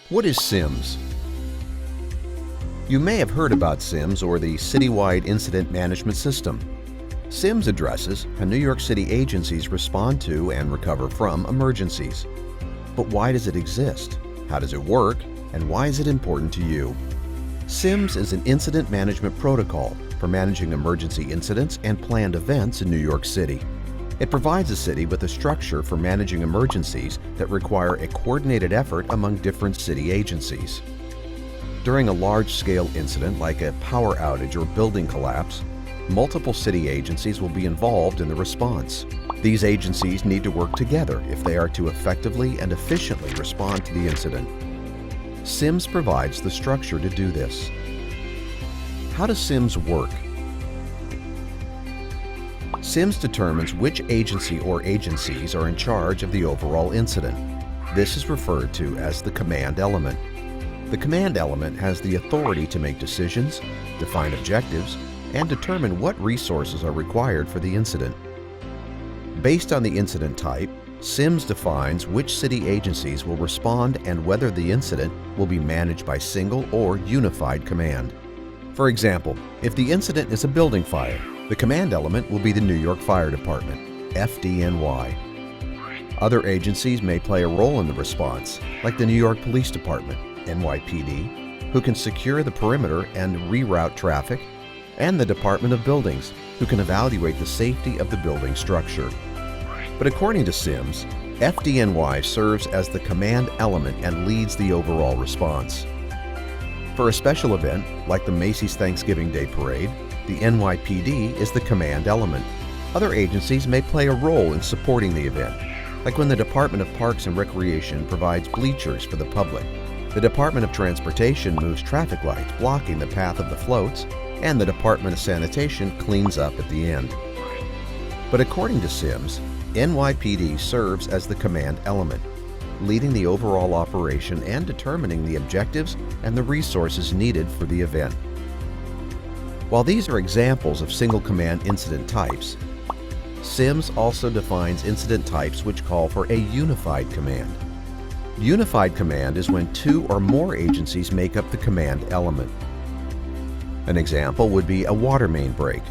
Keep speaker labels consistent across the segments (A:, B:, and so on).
A: What is Cims? You may have heard about Cims, or the Citywide Incident Management System. Cims addresses how New York City agencies respond to and recover from emergencies. But why does it exist? How does it work? And why is it important to you? Cims is an incident management protocol for managing emergency incidents and planned events in New York City. It provides the city with a structure for managing emergencies that require a coordinated effort among different city agencies. During a large-scale incident like a power outage or building collapse, multiple city agencies will be involved in the response. These agencies need to work together if they are to effectively and efficiently respond to the incident. Cims provides the structure to do this. How does Cims work? Cims determines which agency or agencies are in charge of the overall incident. This is referred to as the command element. The command element has the authority to make decisions, define objectives, and determine what resources are required for the incident. Based on the incident type, Cims defines which city agencies will respond and whether the incident will be managed by single or unified command. For example, if the incident is a building fire, the command element will be the New York Fire Department, FDNY. Other agencies may play a role in the response, like the New York Police Department, NYPD, who can secure the perimeter and reroute traffic, and the Department of Buildings, who can evaluate the safety of the building structure. But according to Cims, FDNY serves as the command element and leads the overall response. For a special event, like the Macy's Thanksgiving Day Parade, the NYPD is the command element. Other agencies may play a role in supporting the event, like when the Department of Parks and Recreation provides bleachers for the public, the Department of Transportation moves traffic lights blocking the path of the floats, and the Department of Sanitation cleans up at the end. But according to Cims, NYPD serves as the command element, leading the overall operation and determining the objectives and the resources needed for the event. While these are examples of single command incident types, Cims also defines incident types which call for a unified command. Unified command is when two or more agencies make up the command element. An example would be a water main break.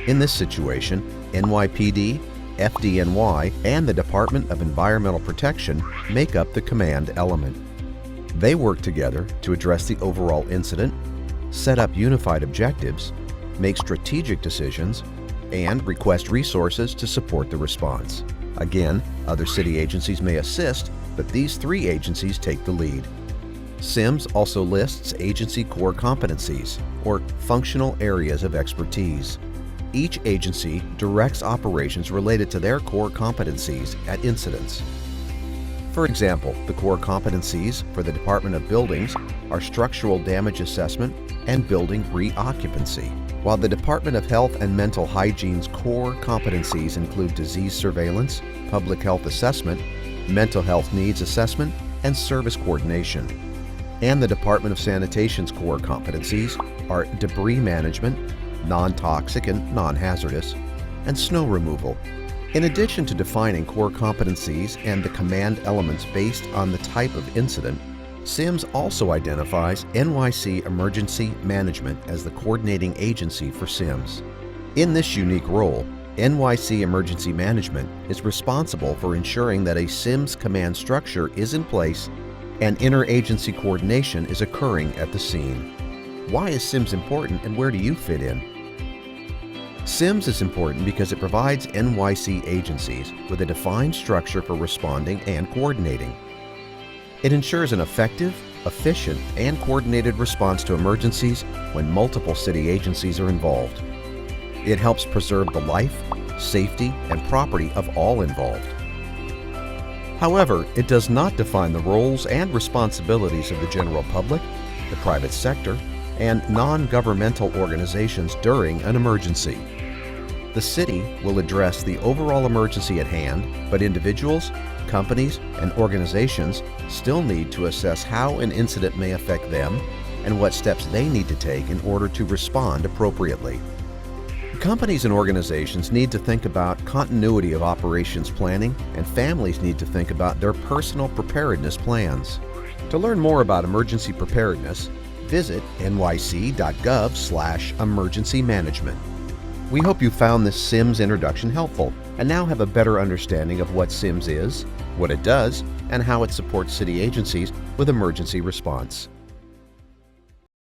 A: In this situation, NYPD, FDNY, and the Department of Environmental Protection make up the command element. They work together to address the overall incident, set up unified objectives, make strategic decisions, and request resources to support the response. Again, other city agencies may assist, but these three agencies take the lead. Cims also lists agency core competencies, or functional areas of expertise. Each agency directs operations related to their core competencies at incidents. For example, the core competencies for the Department of Buildings are structural damage assessment and building reoccupancy, while the Department of Health and Mental Hygiene's core competencies include disease surveillance, public health assessment, mental health needs assessment, and service coordination. And the Department of Sanitation's core competencies are debris management, non-toxic and non-hazardous, and snow removal. In addition to defining core competencies and the command elements based on the type of incident, Cims also identifies NYC Emergency Management as the coordinating agency for Cims. In this unique role, NYC Emergency Management is responsible for ensuring that a Cims command structure is in place and interagency coordination is occurring at the scene. Why is Cims important, and where do you fit in? Cims is important because it provides NYC agencies with a defined structure for responding and coordinating. It ensures an effective, efficient, and coordinated response to emergencies when multiple city agencies are involved. It helps preserve the life, safety, and property of all involved. However, it does not define the roles and responsibilities of the general public, the private sector, and non-governmental organizations during an emergency. The city will address the overall emergency at hand, but individuals, companies, and organizations still need to assess how an incident may affect them and what steps they need to take in order to respond appropriately. Companies and organizations need to think about continuity of operations planning, and families need to think about their personal preparedness plans. To learn more about emergency preparedness, visit nyc.gov/emergency management. We hope you found this Cims introduction helpful and now have a better understanding of what Cims is, what it does, and how it supports city agencies with emergency response.